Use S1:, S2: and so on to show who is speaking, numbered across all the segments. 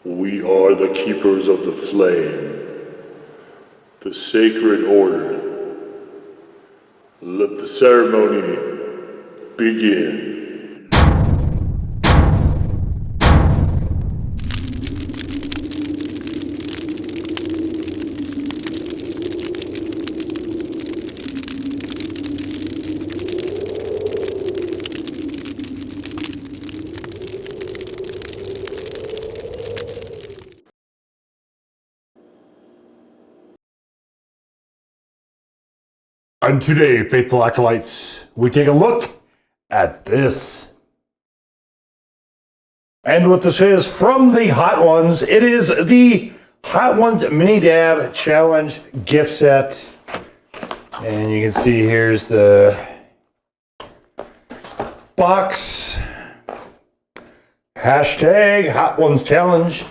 S1: We are the keepers of the flame, the sacred order. Let the ceremony begin. And today, faithful acolytes, we take a look at this. And what this is from the Hot Ones, it is the Hot Ones Mini Dab Challenge gift set. And you can see here's the box. Hashtag Hot Ones Challenge.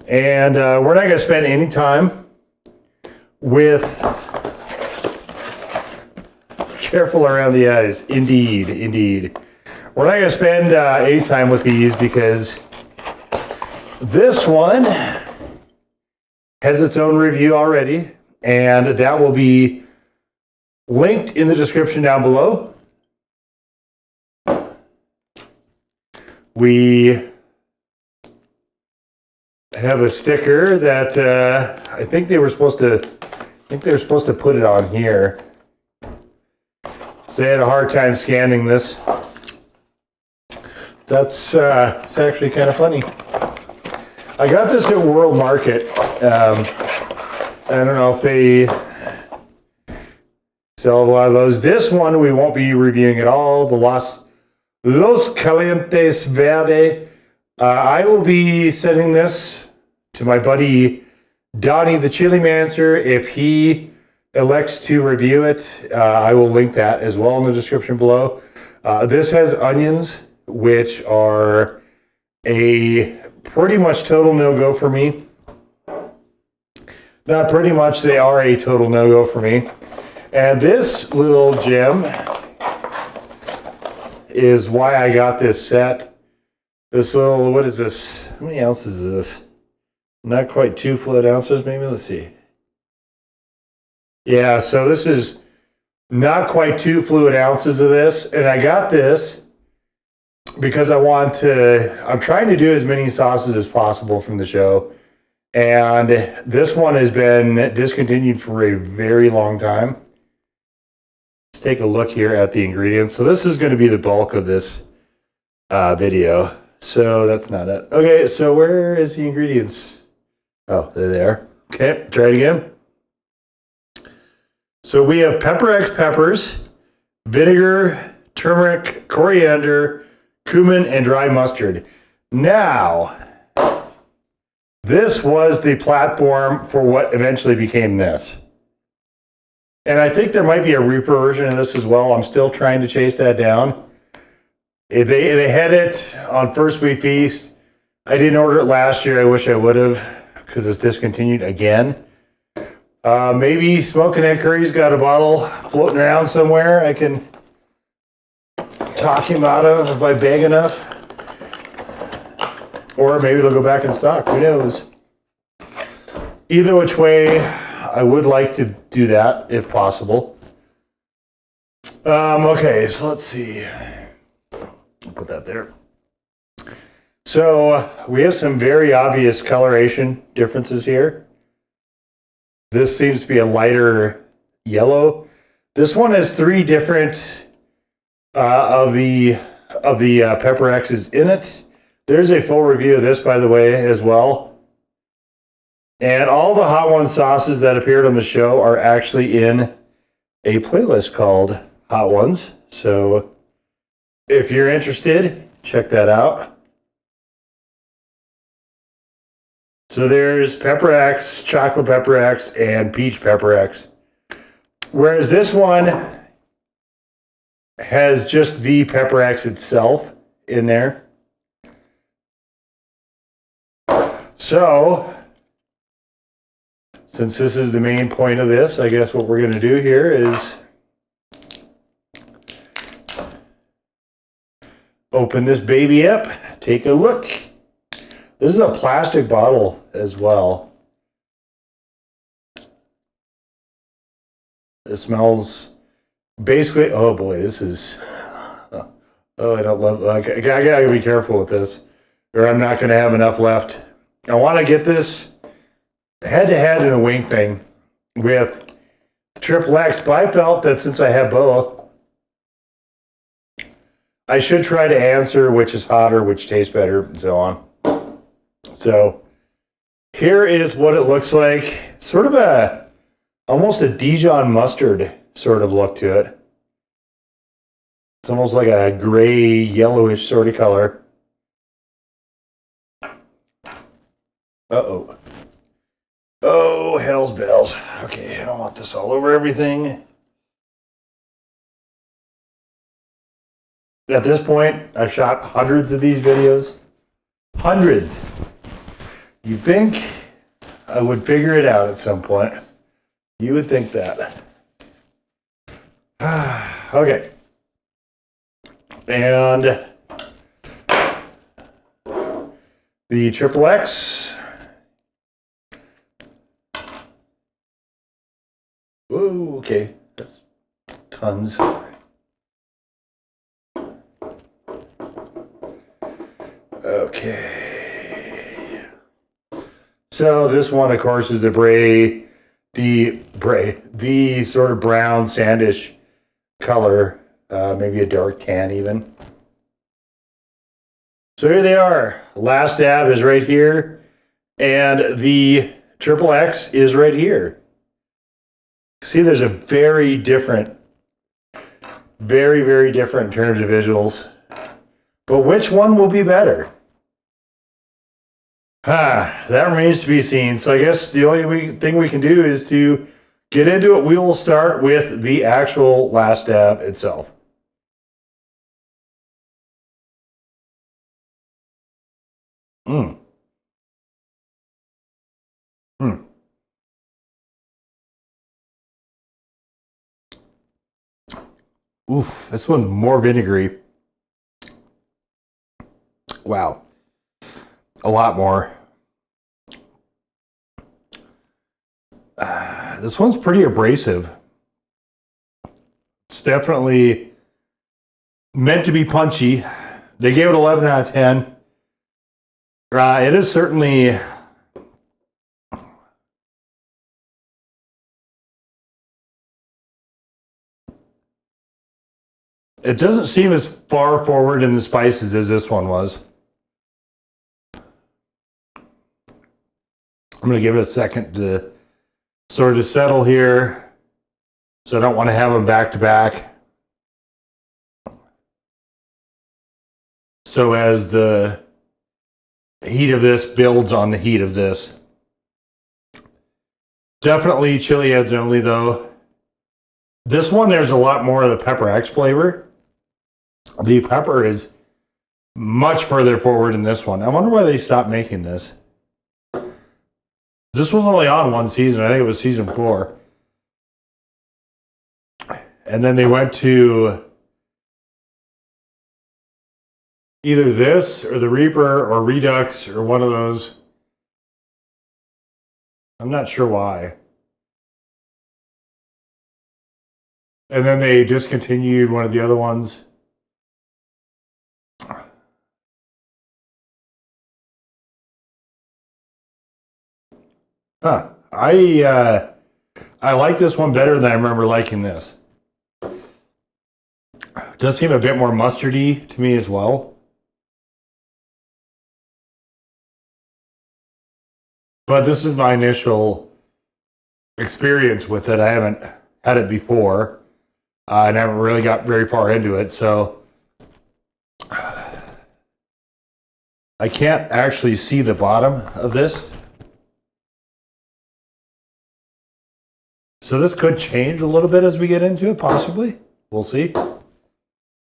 S1: And we're not going to spend any time with, careful around the eyes, indeed. We're not going to spend any time with these because this one has its own review already, and that will be linked in the description down below. We have a sticker that I think they were supposed to put it on here. So they had a hard time scanning this. That's it's actually kind of funny. I got this at World Market. I don't know if they sell a lot of those. This one we won't be reviewing at all. The Los Calientes Verde. I will be sending this to my buddy Donnie the Chili Mancer. If he elects to review it, I will link that as well in the description below. This has onions, which are a pretty much total no-go for me. Not pretty much, they are a total no-go for me. And this little gem is why I got this set. This little, what is this? How many ounces is this? Not quite 2 fluid ounces, maybe. Let's see. Yeah, so this is not quite 2 fluid ounces of this. And I got this because I'm trying to do as many sauces as possible from the show. And this one has been discontinued for a very long time. Let's take a look here at the ingredients. So this is going to be the bulk of this video. So that's not it. Okay, so where is the ingredients? Oh, they're there. Okay, try it again. So we have Pepper X peppers, vinegar, turmeric, coriander, cumin, and dry mustard. Now, this was the platform for what eventually became this. And I think there might be a Reaper version of this as well. I'm still trying to chase that down. They had it on First Week Feast. I didn't order it last year. I wish I would have, because it's discontinued again. Maybe Smoking Ed Curry's got a bottle floating around somewhere I can talk him out of if I beg enough. Or maybe it'll go back in stock. Who knows? Either which way, I would like to do that if possible. Okay, so let's see. I'll put that there. So we have some very obvious coloration differences here. This seems to be a lighter yellow. This one has 3 different of the Pepper X's in it. There's a full review of this, by the way, as well. And all the Hot Ones sauces that appeared on the show are actually in a playlist called Hot Ones. So if you're interested, check that out. So there's Pepper X, Chocolate Pepper X, and Peach Pepper X. Whereas this one has just the Pepper X itself in there. So, since this is the main point of this, I guess what we're going to do here is open this baby up. Take a look. This is a plastic bottle as well. It smells basically, oh boy, this is, oh, I don't love, I gotta be careful with this, or I'm not gonna have enough left. I wanna get this head to head in a wing thing with XXX, but I felt that since I have both, I should try to answer which is hotter, which tastes better, and so on. So here is what it looks like. Sort of almost a Dijon mustard sort of look to it. It's almost like a gray, yellowish sort of color. Uh-oh. Oh, hell's bells. Okay, I don't want this all over everything. At this point, I've shot hundreds of these videos. Hundreds. You'd think I would figure it out at some point. You would think that. Okay. And the XXX. Whoa, okay. That's tons. Okay. So this one, of course, is the sort of brown sandish color, maybe a dark tan even. So here they are. Last Dab is right here, and the XXX is right here. See, there's a very, very different in terms of visuals. But which one will be better? That remains to be seen. So I guess the only thing we can do is to get into it. We will start with the actual Last Dab itself. Oof, this one's more vinegary. Wow. A lot more. This one's pretty abrasive. It's definitely meant to be punchy. They gave it 11 out of 10. It is certainly... It doesn't seem as far forward in the spices as this one was. I'm going to give it a second to sort of settle here. So I don't want to have them back to back. So as the heat of this builds on the heat of this. Definitely chili heads only though. This one, there's a lot more of the Pepper X flavor. The pepper is much further forward in this one. I wonder why they stopped making this. This was only on one season. I think it was season 4. And then they went to either this or the Reaper or Redux or one of those. I'm not sure why. And then they discontinued one of the other ones. I like this one better than I remember liking this. It does seem a bit more mustardy to me as well. But this is my initial experience with it. I haven't had it before. And I haven't really got very far into it, so I can't actually see the bottom of this. So this could change a little bit as we get into it, possibly. We'll see.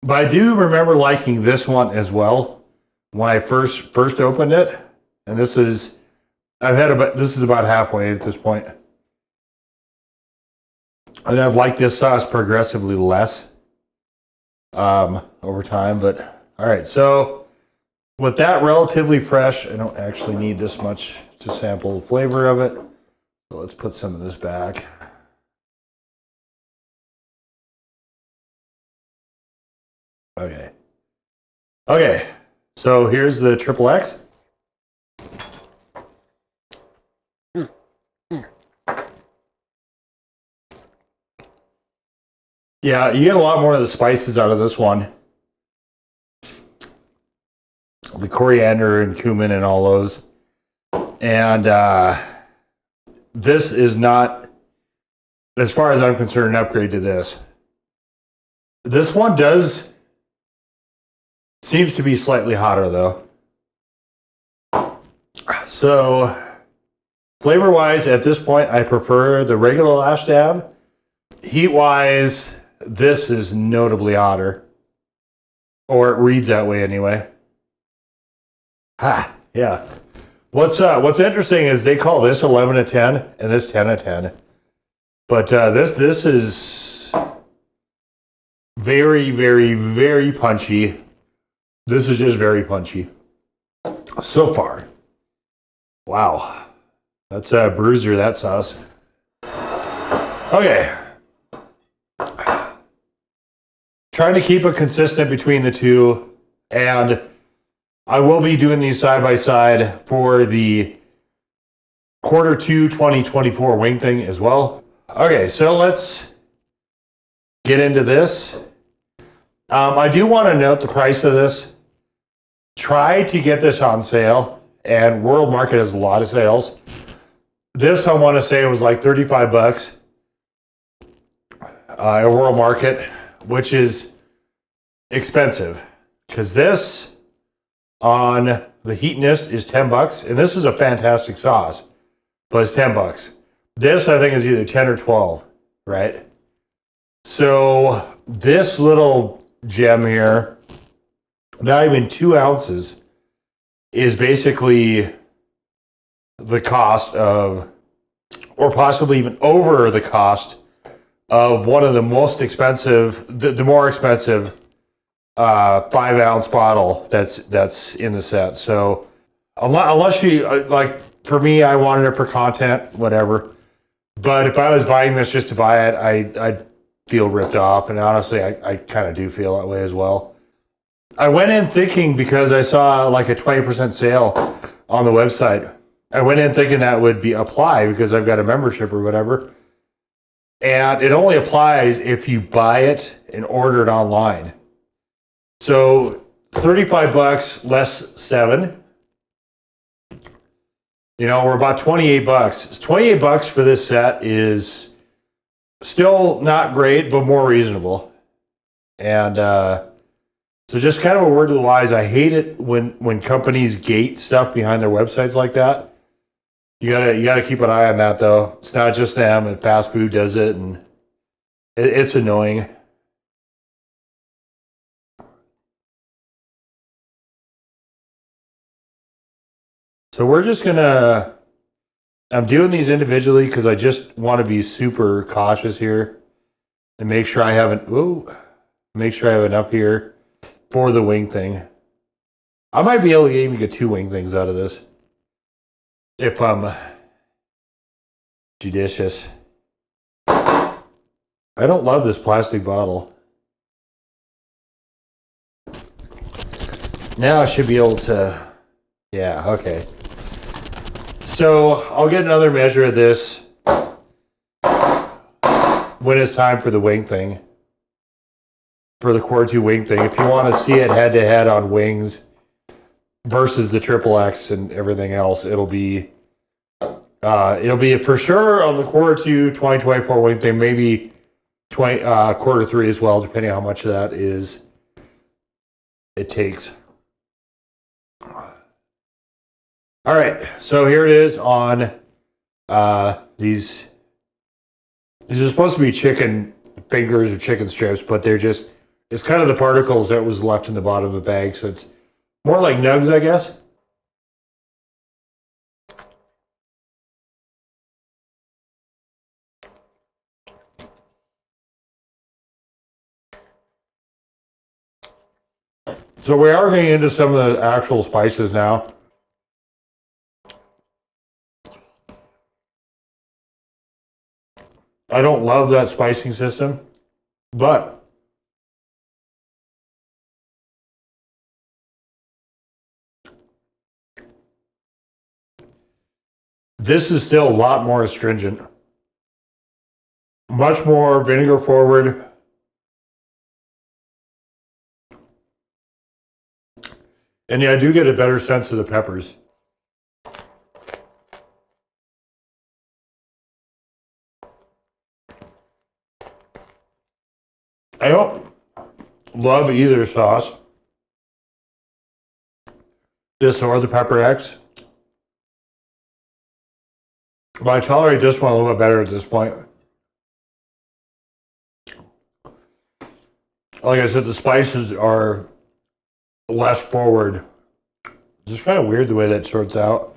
S1: But I do remember liking this one as well when I first opened it. And this is about halfway at this point. And I've liked this sauce progressively less over time, but All right, so with that relatively fresh, I don't actually need this much to sample the flavor of it. So let's put some of this back. Okay. Okay, so here's the XXX. Yeah, you get a lot more of the spices out of this one. The coriander and cumin and all those. And this is not, as far as I'm concerned, an upgrade to this. This one seems to be slightly hotter though. So flavor-wise, at this point, I prefer the regular Last Dab. Heat-wise, this is notably hotter. Or it reads that way anyway. Ha, yeah. What's interesting is they call this 11 to 10 and this 10 to 10. But this is very, very, very punchy. This is just very punchy. So far. Wow. That's a bruiser, that sauce. Okay. Trying to keep it consistent between the two, and I will be doing these side by side for the Q2 2024 wing thing as well. Okay, so let's get into this. I do want to note the price of this. Try to get this on sale, and World Market has a lot of sales. This, I want to say, was like 35 bucks at World Market, which is expensive, because this on the Heatonist is 10 bucks, and this is a fantastic sauce, but it's 10 bucks. This, I think, is either 10 or 12, right? So this little gem here, not even 2 ounces, is basically the cost of, or possibly even over the cost of one of the most expensive, the more expensive 5-ounce bottle that's in the set. So unless you like, for me, I wanted it for content, whatever. But if I was buying this just to buy it, I'd feel ripped off, and honestly, I kind of do feel that way as well. I went in thinking, because I saw like a 20% sale on the website, I went in thinking that would be apply because I've got a membership or whatever. And it only applies if you buy it and order it online. So 35 bucks less 7. You know, we're about 28 bucks. 28 bucks for this set is still not great, but more reasonable. And so just kind of a word to the wise, I hate it when companies gate stuff behind their websites like that. You gotta keep an eye on that though. It's not just them, and fast food does it, and it's annoying. So we're just gonna, I'm doing these individually because I just want to be super cautious here and make sure I haven't, make sure I have enough here for the wing thing. I might be able to even get 2 wing things out of this if I'm judicious. I don't love this plastic bottle. Now I should be able to, yeah, okay. So I'll get another measure of this when it's time for the wing thing, for the Q2 wing thing. If you want to see it head to head on wings versus the XXX and everything else, it'll be for sure on the Q2 2024 wing thing, maybe Q3 as well, depending on how much of that is it takes. All right, so here it is on these. These are supposed to be chicken fingers or chicken strips, but it's kind of the particles that was left in the bottom of the bag, so it's more like nugs, I guess. So we are getting into some of the actual spices now. I don't love that spicing system, but this is still a lot more astringent. Much more vinegar forward. And yeah, I do get a better sense of the peppers. I don't love either sauce. This or the Pepper X. But I tolerate this one a little bit better at this point. Like I said, the spices are less forward. It's just kind of weird the way that sorts out.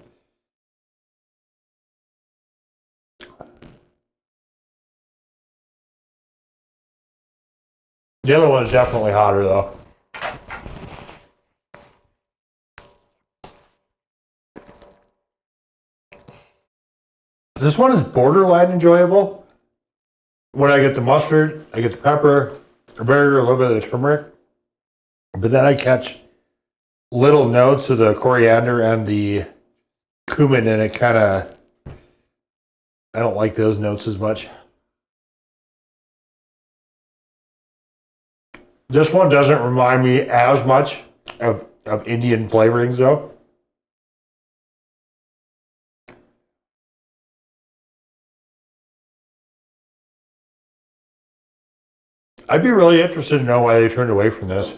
S1: The other one is definitely hotter though. This one is borderline enjoyable. When I get the mustard, I get the pepper, a little bit of the turmeric. But then I catch little notes of the coriander and the cumin, and it kind of, I don't like those notes as much. This one doesn't remind me as much of Indian flavorings though. I'd be really interested to know why they turned away from this.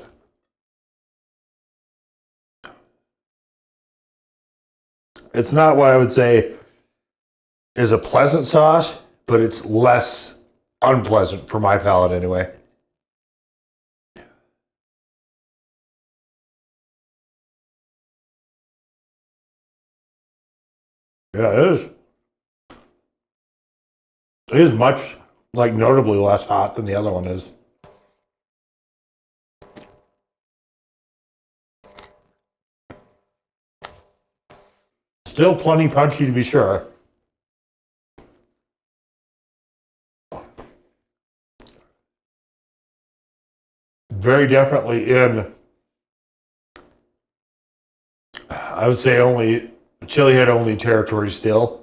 S1: It's not what I would say is a pleasant sauce, but it's less unpleasant for my palate anyway. Yeah, it is. It is much, like, notably less hot than the other one is. Still plenty punchy to be sure. Very definitely in, I would say only, chili head only territory still.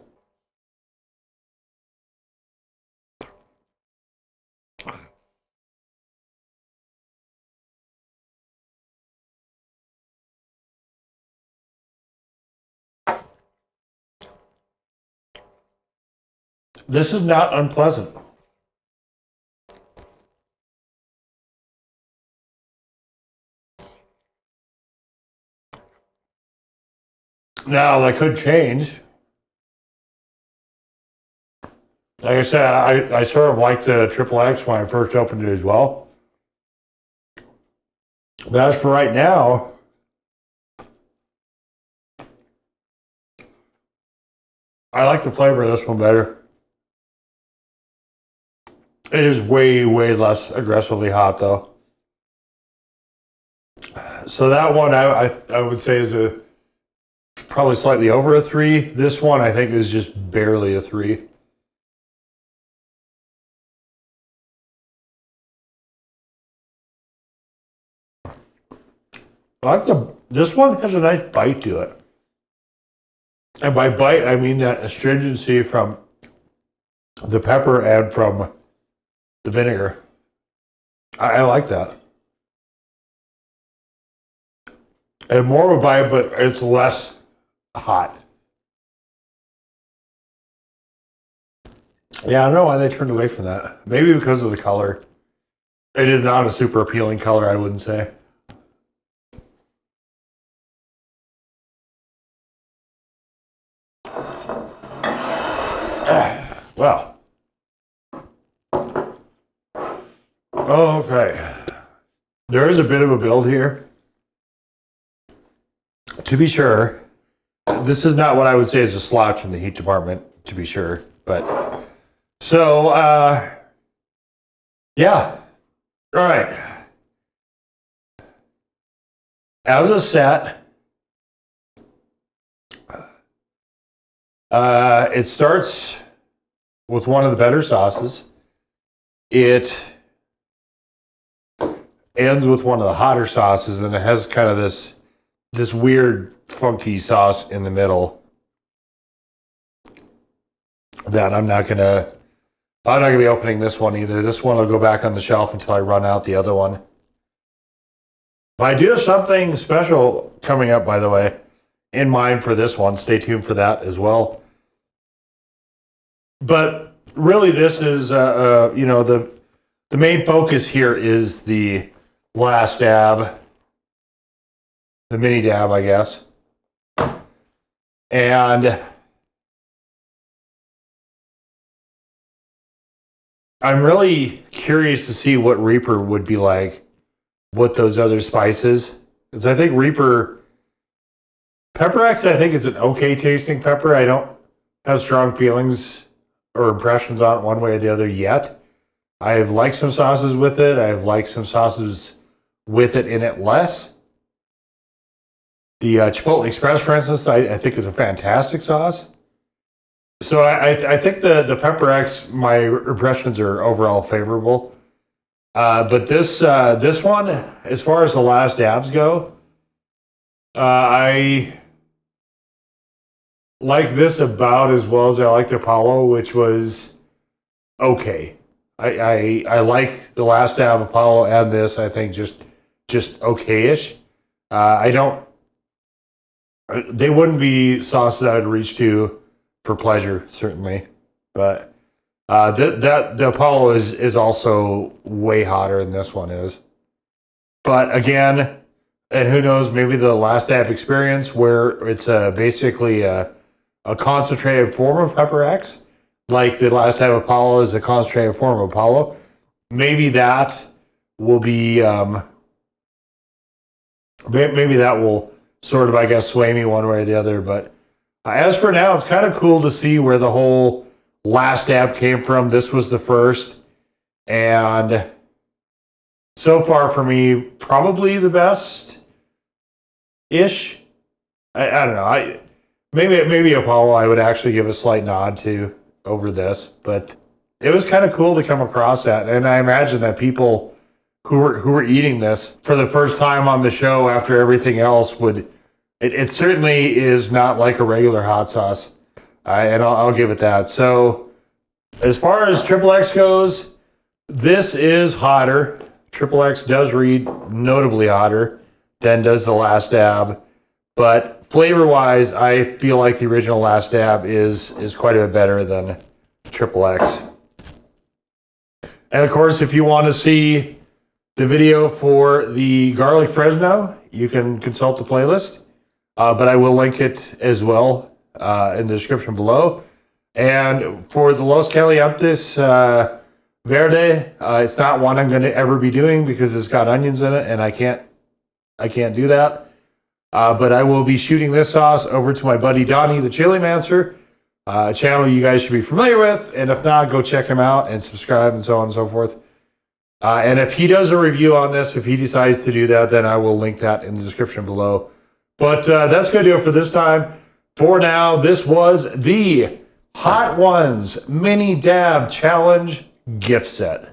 S1: This is not unpleasant. Now, that could change. Like I said, I sort of liked the XXX when I first opened it as well. But as for right now, I like the flavor of this one better. It is way, way less aggressively hot though. So that one I would say is a probably slightly over a 3. This one I think is just barely a 3. This one has a nice bite to it. And by bite, I mean that astringency from the pepper and from the vinegar. I like that. And more of a bite, but it's less hot. Yeah, I don't know why they turned away from that. Maybe because of the color. It is not a super appealing color, I wouldn't say. Well. Okay. There is a bit of a build here. To be sure, this is not what I would say is a slouch in the heat department, to be sure. But, so, yeah. All right. as a set, it starts with one of the better sauces. It ends with one of the hotter sauces, and it has kind of this weird, funky sauce in the middle that I'm not gonna be opening this one either. This one will go back on the shelf until I run out the other one. But I do have something special coming up, by the way, in mind for this one. Stay tuned for that as well. But really, this is, you know, the main focus here is the Last Dab, the mini dab, I guess. And I'm really curious to see what Reaper would be like with those other spices. Because I think Pepper X, I think, is an okay tasting pepper. I don't have strong feelings or impressions on it one way or the other yet. I've liked some sauces with it. I've liked some sauces with it in it less. The Chipotle Express, for instance, I think is a fantastic sauce. So I think the Pepper X, my impressions are overall favorable. But this one, as far as the Last Dabs go, I like this about as well as I like the Apollo, which was okay. I like the Last Dab Apollo and this, I think, just okay-ish. They wouldn't be sauces I would reach to for pleasure, certainly. But the Apollo is also way hotter than this one is. But again, and who knows, maybe the Last Dab experience where it's basically a concentrated form of Pepper X, like the Last Dab Apollo is a concentrated form of Apollo. Maybe that will be, maybe that will sort of, I guess, sway me one way or the other. But as for now, it's kind of cool to see where the whole Last Dab came from. This was the first, and so far for me, probably the best-ish. I don't know. Maybe Apollo I would actually give a slight nod to over this, but it was kind of cool to come across that. And I imagine that people who were eating this for the first time on the show after everything else would. It certainly is not like a regular hot sauce, and I'll give it that. So as far as XXX goes, this is hotter. XXX does read notably hotter than does the Last Dab, but flavor-wise, I feel like the original Last Dab is quite a bit better than XXX. And of course, if you want to see the video for the garlic Fresno, you can consult the playlist, but I will link it as well in the description below. And for the Los Calientes Verde, it's not one I'm going to ever be doing because it's got onions in it, and I can't do that. But I will be shooting this sauce over to my buddy Donnie, the Chili Mancer, a channel you guys should be familiar with. And if not, go check him out and subscribe and so on and so forth. And if he does a review on this, if he decides to do that, then I will link that in the description below. But that's going to do it for this time. For now, this was the Hot Ones Mini Dab Challenge gift set.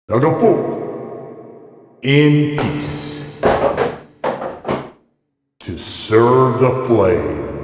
S1: Now go forth in peace to serve the flame.